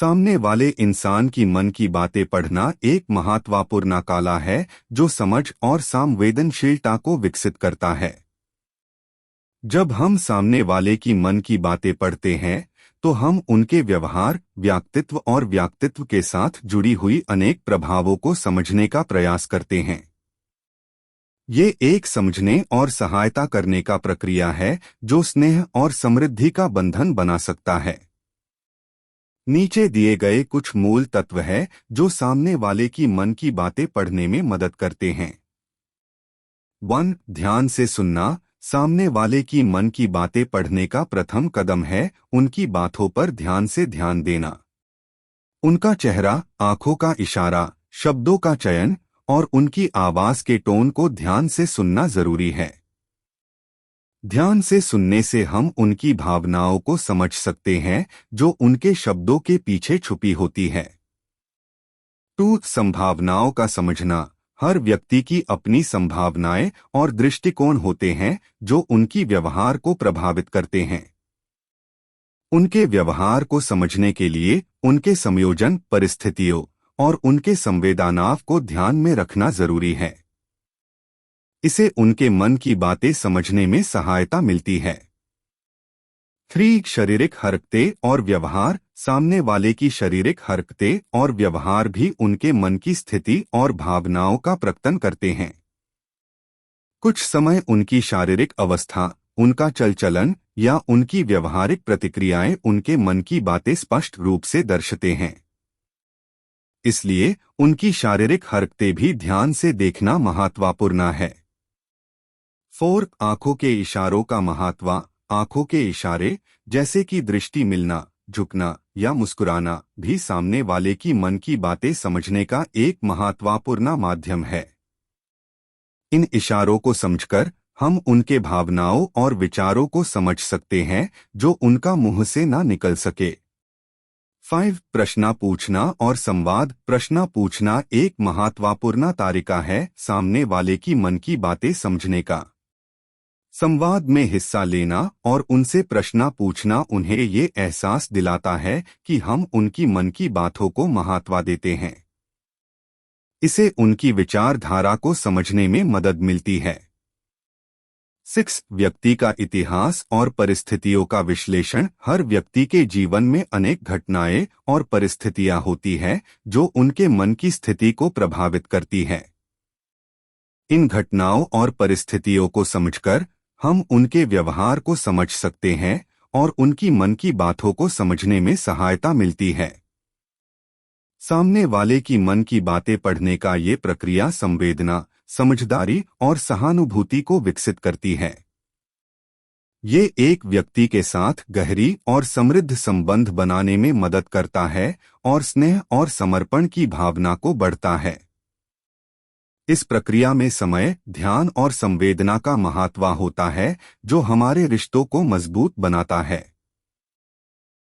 सामने वाले इंसान की मन की बातें पढ़ना एक महत्वपूर्ण कला है जो समझ और संवेदनशीलता को विकसित करता है। जब हम सामने वाले की मन की बातें पढ़ते हैं तो हम उनके व्यवहार, व्यक्तित्व के साथ जुड़ी हुई अनेक प्रभावों को समझने का प्रयास करते हैं। ये एक समझने और सहायता करने का प्रक्रिया है जो स्नेह और समृद्धि का बंधन बना सकता है। नीचे दिए गए कुछ मूल तत्व है जो सामने वाले की मन की बातें पढ़ने में मदद करते हैं। 1. ध्यान से सुनना। सामने वाले की मन की बातें पढ़ने का प्रथम कदम है उनकी बातों पर ध्यान से ध्यान देना। उनका चेहरा, आंखों का इशारा, शब्दों का चयन और उनकी आवाज के टोन को ध्यान से सुनना जरूरी है। ध्यान से सुनने से हम उनकी भावनाओं को समझ सकते हैं जो उनके शब्दों के पीछे छुपी होती है। 2. संभावनाओं का समझना। हर व्यक्ति की अपनी संभावनाएं और दृष्टिकोण होते हैं जो उनकी व्यवहार को प्रभावित करते हैं। उनके व्यवहार को समझने के लिए उनके संयोजन, परिस्थितियों और उनके संवेदनाओं को ध्यान में रखना जरूरी है। इसे उनके मन की बातें समझने में सहायता मिलती है। 3. शारीरिक हरकतें और व्यवहार। सामने वाले की शारीरिक हरकतें और व्यवहार भी उनके मन की स्थिति और भावनाओं का प्रकटन करते हैं। कुछ समय उनकी शारीरिक अवस्था, उनका चल-चलन या उनकी व्यवहारिक प्रतिक्रियाएं उनके मन की बातें स्पष्ट रूप से दर्शाते हैं। इसलिए उनकी शारीरिक हरकतें भी ध्यान से देखना महत्वपूर्ण है। 4. आंखों के इशारों का महत्व। आंखों के इशारे जैसे कि दृष्टि मिलना, झुकना या मुस्कुराना भी सामने वाले की मन की बातें समझने का एक महत्वपूर्ण माध्यम है। इन इशारों को समझकर हम उनके भावनाओं और विचारों को समझ सकते हैं जो उनका मुंह से ना निकल सके। 5. प्रश्न पूछना और संवाद। प्रश्न पूछना एक महत्वपूर्ण तरीका है सामने वाले की मन की बातें समझने का। संवाद में हिस्सा लेना और उनसे प्रश्न पूछना उन्हें ये एहसास दिलाता है कि हम उनकी मन की बातों को महत्व देते हैं। इसे उनकी विचारधारा को समझने में मदद मिलती है। 6. व्यक्ति का इतिहास और परिस्थितियों का विश्लेषण। हर व्यक्ति के जीवन में अनेक घटनाएं और परिस्थितियां होती हैं जो उनके मन की स्थिति को प्रभावित करती है। इन घटनाओं और परिस्थितियों को समझकर हम उनके व्यवहार को समझ सकते हैं और उनकी मन की बातों को समझने में सहायता मिलती है। सामने वाले की मन की बातें पढ़ने का ये प्रक्रिया संवेदना, समझदारी और सहानुभूति को विकसित करती है। ये एक व्यक्ति के साथ गहरी और समृद्ध संबंध बनाने में मदद करता है और स्नेह और समर्पण की भावना को बढ़ता है। इस प्रक्रिया में समय, ध्यान और संवेदना का महत्व होता है जो हमारे रिश्तों को मजबूत बनाता है।